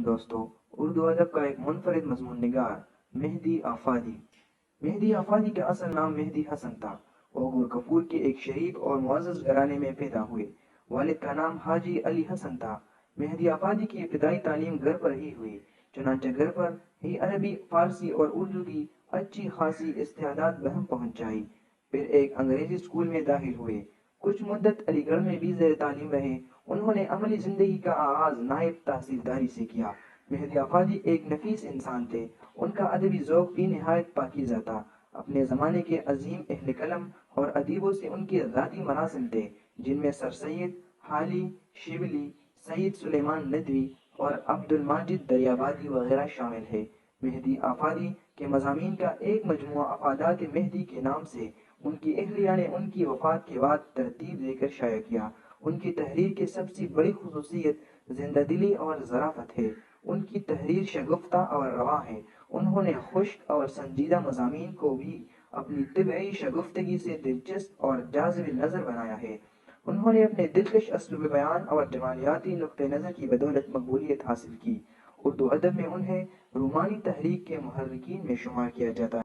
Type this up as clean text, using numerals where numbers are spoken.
علیکم دوستو، اردو ادب کا ایک منفرد مضمون نگار مہدی آفادی۔ مہدی آفادی کا اصل نام مہدی حسن تھا۔ وہ گورکھپور کے ایک شریف اور معزز گھرانے میں پیدا ہوئے۔ والد کا نام حاجی علی حسن تھا۔ مہدی آفادی کی ابتدائی تعلیم گھر پر ہی ہوئی، چنانچہ گھر پر ہی عربی، فارسی اور اردو کی اچھی خاصی استعداد بہم پہنچ جائی۔ پھر ایک انگریزی اسکول میں داخل ہوئے۔ کچھ مدت علی گڑھ میں بھی زیر تعلیم رہے۔ انہوں نے عملی زندگی کا آغاز نائب تحصیلداری سے کیا۔ مہدی آفادی ایک نفیس انسان تھے۔ ان کا ادبی ذوق بھی نہایت پاکیزہ تھا۔ اپنے زمانے کے عظیم اہل قلم اور ادیبوں سے ان کے ذاتی مراسم تھے، جن میں سر سید حالی شبلی، سید سلیمان ندوی اور عبد الماجد دریابادی وغیرہ شامل ہیں۔ مہدی آفادی کے مضامین کا ایک مجموعہ افادات مہدی کے نام سے ان کی اہلیہ نے ان کی وفات کے بعد ترتیب دے کر شائع کیا۔ ان کی تحریر کی سب سے بڑی خصوصیت زندہ دلی اور ظرافت ہے۔ ان کی تحریر شگفتہ اور رواں ہے۔ انہوں نے خشک اور سنجیدہ مضامین کو بھی اپنی طبعی شگفتگی سے دلچسپ اور جاذب نظر بنایا ہے۔ انہوں نے اپنے دلکش اسلوب بیان اور جمالیاتی نقطہ نظر کی بدولت مقبولیت حاصل کی۔ اردو ادب میں انہیں رومانی تحریک کے محرکین میں شمار کیا جاتا ہے۔